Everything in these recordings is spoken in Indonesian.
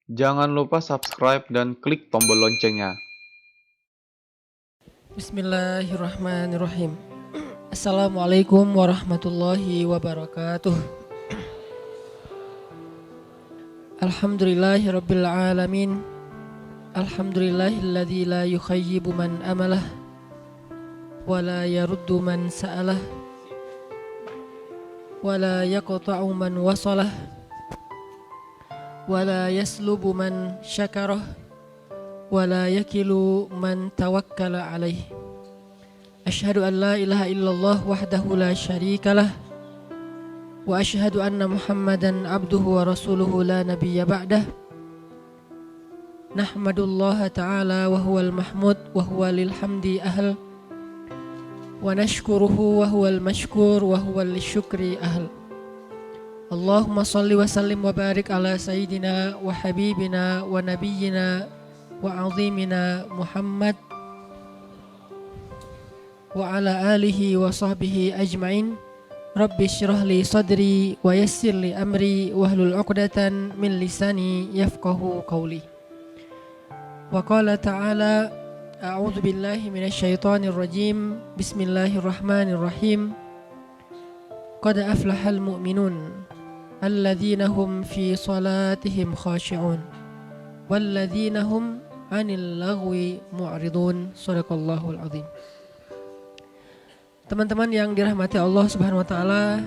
Jangan lupa subscribe dan klik tombol loncengnya. Bismillahirrahmanirrahim. Assalamualaikum warahmatullahi wabarakatuh. Alhamdulillahirabbil alamin. Alhamdulillahilladzi la yukhayyibu man amalah wa la yaruddu man sa'alah wa la yaqta'u man wasalah wa la yaslubu man syakarah wa la yakilu man tawakkala alaih. Asyhadu an la ilaha illallah wahdahu la syarikalah wa asyhadu anna Muhammadan abduhu wa rasuluhu la nabiyya ba'dah. Nahmadullaha ta'ala wa huwal mahmud wa huwa lil hamdi ahl wa nashkuruhu wa huwal mashkur wa huwal lisyukri ahl. Allahumma salli wa sallim wa barik ala sayyidina wa habibina wa nabiyyina wa azimina Muhammad wa ala alihi wa sahbihi ajma'in. Rabbi syrah li sadri wa yassir li amri wahlul 'uqdatan min lisani yafqahu qawli. Wa qala ta'ala a'udzu billahi minasy syaithanir rajim. Bismillahirrahmanirrahim. Qad aflahal mu'minun alladzina hum fi salatihim khashi'un walladzina hum 'anil lagwi mu'ridun. Shadaqallahul azim. Teman-teman yang dirahmati Allah Subhanahu wa taala,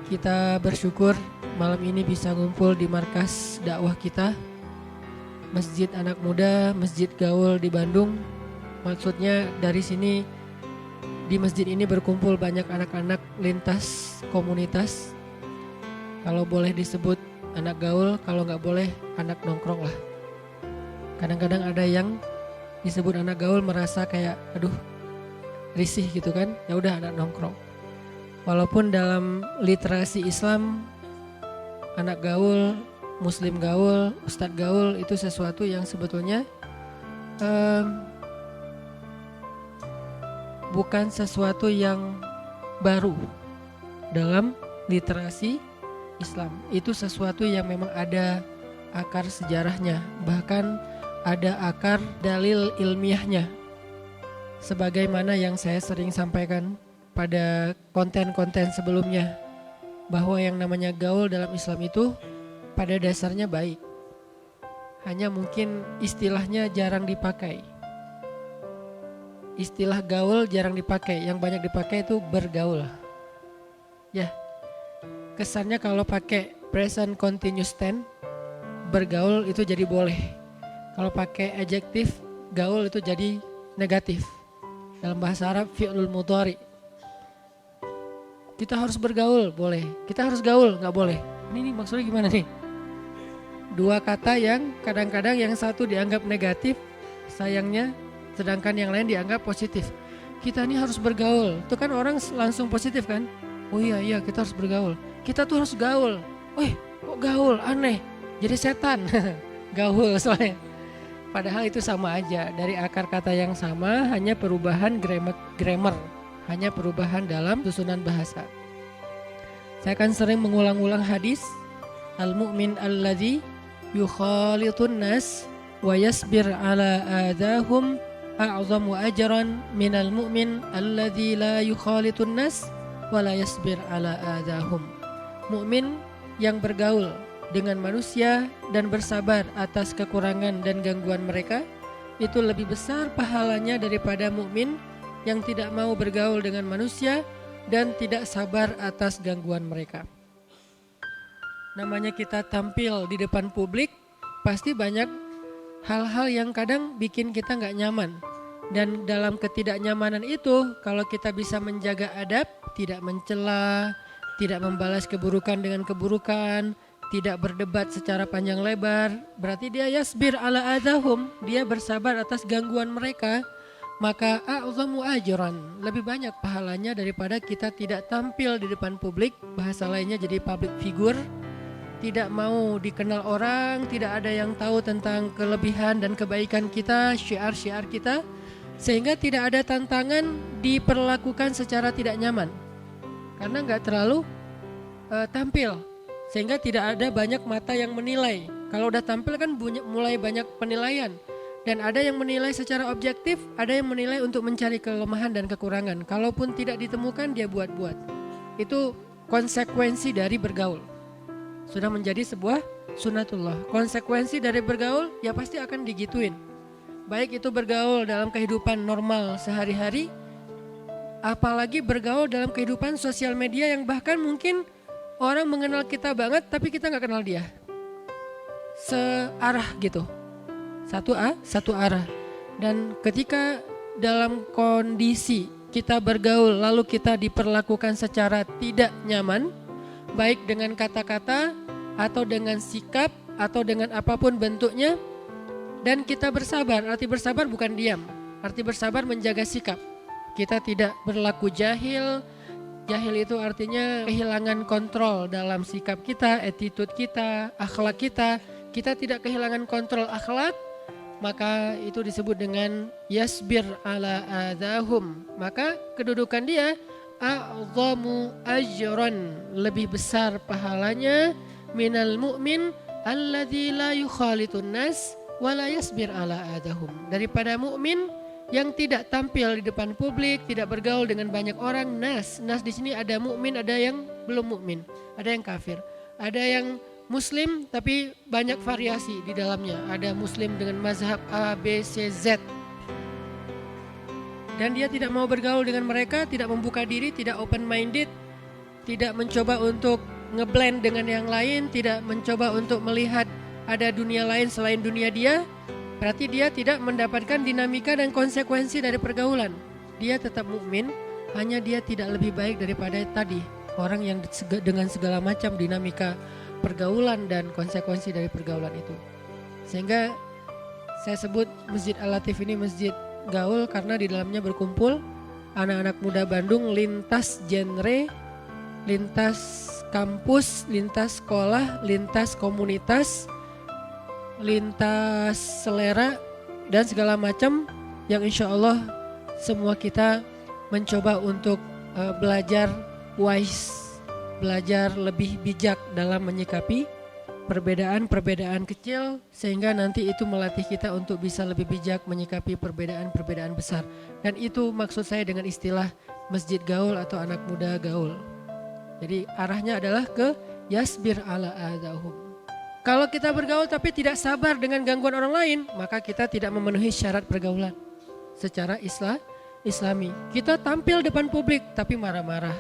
kita bersyukur malam ini bisa ngumpul di markas dakwah kita, Masjid Anak Muda, Masjid Gaul di Bandung. Maksudnya dari sini, di masjid ini berkumpul banyak anak-anak lintas komunitas. Kalau boleh disebut anak gaul, kalau nggak boleh anak nongkrong lah. Kadang-kadang ada yang disebut anak gaul merasa kayak aduh risih gitu kan, ya udah anak nongkrong. Walaupun dalam literasi Islam anak gaul, muslim gaul, ustadz gaul itu sesuatu yang sebetulnya bukan sesuatu yang baru dalam literasi Islam. Itu sesuatu yang memang ada akar sejarahnya, bahkan ada akar dalil ilmiahnya. Sebagaimana yang saya sering sampaikan pada konten-konten sebelumnya, bahwa yang namanya gaul dalam Islam itu pada dasarnya baik. Hanya mungkin istilahnya jarang dipakai. Istilah gaul jarang dipakai, yang banyak dipakai itu bergaul. Ya, kesannya kalau pakai present continuous tense, bergaul itu jadi boleh. Kalau pakai adjektif, gaul itu jadi negatif. Dalam bahasa Arab fi'lul mudhari. Kita harus bergaul, boleh. Kita harus gaul, nggak boleh. Ini maksudnya gimana nih? Dua kata yang kadang-kadang yang satu dianggap negatif, sayangnya, sedangkan yang lain dianggap positif. Kita ini harus bergaul. Itu kan orang langsung positif kan? Oh iya kita harus bergaul. Kita tuh harus gaul. Kok gaul? Aneh. Jadi setan. Gaul soalnya. Padahal itu sama aja, dari akar kata yang sama, hanya perubahan grammar, hanya perubahan dalam susunan bahasa. Saya akan sering mengulang-ulang hadis al-mu'min alladzi yukhalitun nas wa yasbir ala adahum a'zamu ajran minal mu'min alladzi la yukhalitun nas wa la yasbir ala adahum. Mukmin yang bergaul dengan manusia dan bersabar atas kekurangan dan gangguan mereka itu lebih besar pahalanya daripada mukmin yang tidak mau bergaul dengan manusia dan tidak sabar atas gangguan mereka. Namanya kita tampil di depan publik, pasti banyak hal-hal yang kadang bikin kita gak nyaman. Dan dalam ketidaknyamanan itu, kalau kita bisa menjaga adab, tidak mencela, tidak membalas keburukan dengan keburukan, tidak berdebat secara panjang lebar, berarti dia yasbir ala adahum, dia bersabar atas gangguan mereka, maka a'zamu ajran, lebih banyak pahalanya daripada kita tidak tampil di depan publik, bahasa lainnya jadi public figure, tidak mau dikenal orang, tidak ada yang tahu tentang kelebihan dan kebaikan kita, syiar-syiar kita, sehingga tidak ada tantangan diperlakukan secara tidak nyaman, karena gak terlalu tampil. Sehingga tidak ada banyak mata yang menilai Kalau udah tampil kan mulai banyak penilaian. Dan ada yang menilai secara objektif, ada yang menilai untuk mencari kelemahan dan kekurangan. Kalaupun tidak ditemukan, dia buat-buat. Itu konsekuensi dari bergaul. Sudah menjadi sebuah sunatullah. Konsekuensi dari bergaul ya pasti akan digituin. Baik itu bergaul dalam kehidupan normal sehari-hari, apalagi bergaul dalam kehidupan sosial media yang bahkan mungkin orang mengenal kita banget tapi kita gak kenal dia. Searah gitu. Satu arah. Dan ketika dalam kondisi kita bergaul lalu kita diperlakukan secara tidak nyaman, baik dengan kata-kata atau dengan sikap atau dengan apapun bentuknya, dan kita bersabar. Arti bersabar bukan diam, arti bersabar menjaga sikap. Kita tidak berlaku jahil. Jahil itu artinya kehilangan kontrol dalam sikap kita, attitude kita, akhlak kita. Kita tidak kehilangan kontrol akhlak, maka itu disebut dengan yasbir ala adahum. Maka kedudukan dia a'zamu ajran, lebih besar pahalanya minal mu'min alladzi la yukhalitun nas wa la yasbir ala adahum, daripada mukmin yang tidak tampil di depan publik, tidak bergaul dengan banyak orang. Nas di sini ada mukmin, ada yang belum mukmin, ada yang kafir, ada yang muslim tapi banyak variasi di dalamnya. Ada muslim dengan mazhab A, B, C, Z. Dan dia tidak mau bergaul dengan mereka, tidak membuka diri, tidak open minded, tidak mencoba untuk ngeblend dengan yang lain, tidak mencoba untuk melihat ada dunia lain selain dunia dia. Berarti dia tidak mendapatkan dinamika dan konsekuensi dari pergaulan. Dia tetap mukmin, hanya dia tidak lebih baik daripada tadi orang yang dengan segala macam dinamika pergaulan dan konsekuensi dari pergaulan itu. Sehingga saya sebut Masjid Al-Latif ini masjid gaul karena di dalamnya berkumpul anak-anak muda Bandung lintas genre, lintas kampus, lintas sekolah, lintas komunitas, lintas selera dan segala macam yang insya Allah semua kita mencoba untuk belajar wise, belajar lebih bijak dalam menyikapi perbedaan-perbedaan kecil, sehingga nanti itu melatih kita untuk bisa lebih bijak menyikapi perbedaan-perbedaan besar. Dan itu maksud saya dengan istilah masjid gaul atau anak muda gaul. Jadi arahnya adalah ke yasbir ala adahum. Kalau kita bergaul tapi tidak sabar dengan gangguan orang lain, maka kita tidak memenuhi syarat pergaulan secara islami. Kita tampil depan publik tapi marah-marah.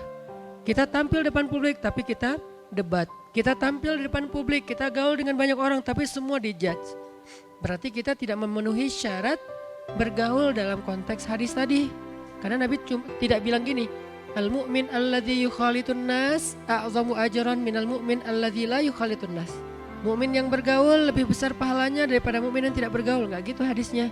Kita tampil depan publik tapi kita debat. Kita tampil di depan publik, kita gaul dengan banyak orang tapi semua dijudge. Berarti kita tidak memenuhi syarat bergaul dalam konteks hadis tadi. Karena Nabi tidak bilang gini, al-mu'min alladzi yukhalitun nas a'zamu ajran minal mu'min alladzi la yukhalitun nas. Mukmin yang bergaul lebih besar pahalanya daripada mukmin yang tidak bergaul. Enggak gitu hadisnya.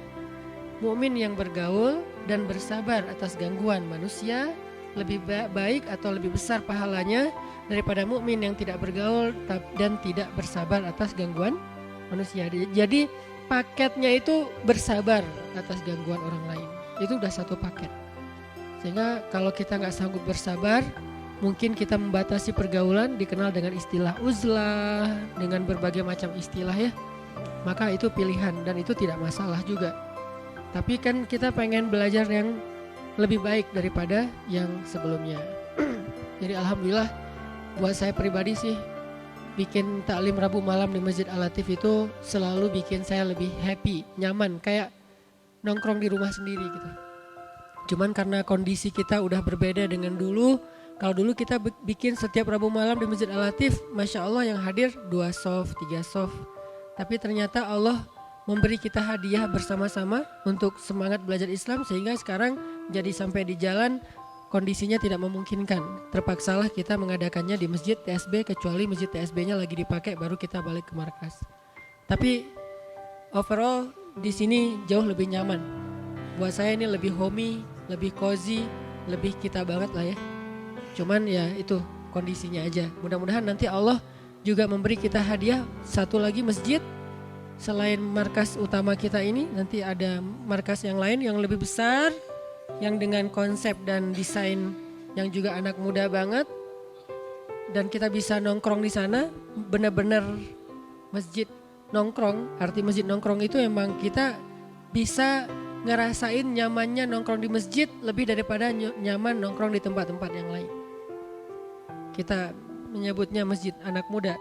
Mukmin yang bergaul dan bersabar atas gangguan manusia lebih baik atau lebih besar pahalanya daripada mukmin yang tidak bergaul dan tidak bersabar atas gangguan manusia. Jadi paketnya itu bersabar atas gangguan orang lain. Itu udah satu paket. Sehingga kalau kita nggak sanggup bersabar, mungkin kita membatasi pergaulan, dikenal dengan istilah uzlah, dengan berbagai macam istilah ya. Maka itu pilihan dan itu tidak masalah juga. Tapi kan kita pengen belajar yang lebih baik daripada yang sebelumnya. Jadi alhamdulillah buat saya pribadi sih, bikin taklim Rabu malam di Masjid Al-Latif itu selalu bikin saya lebih happy, nyaman, kayak nongkrong di rumah sendiri gitu. Cuman karena kondisi kita udah berbeda dengan dulu. Kalau dulu kita bikin setiap Rabu malam di Masjid Al-Latif, Masya Allah yang hadir 2 soft, 3 soft. Tapi ternyata Allah memberi kita hadiah bersama-sama untuk semangat belajar Islam, sehingga sekarang jadi sampai di jalan kondisinya tidak memungkinkan. Terpaksalah kita mengadakannya di Masjid TSB, kecuali Masjid TSB-nya lagi dipakai baru kita balik ke markas. Tapi overall di sini jauh lebih nyaman. Buat saya ini lebih homey, lebih cozy, lebih kita banget lah ya. Cuman ya itu kondisinya aja. Mudah-mudahan nanti Allah juga memberi kita hadiah satu lagi masjid. Selain markas utama kita ini, nanti ada markas yang lain yang lebih besar, yang dengan konsep dan desain yang juga anak muda banget. Dan kita bisa nongkrong di sana, benar-benar masjid nongkrong, arti masjid nongkrong itu emang kita bisa ngerasain nyamannya nongkrong di masjid lebih daripada nyaman nongkrong di tempat-tempat yang lain. Kita menyebutnya masjid anak muda.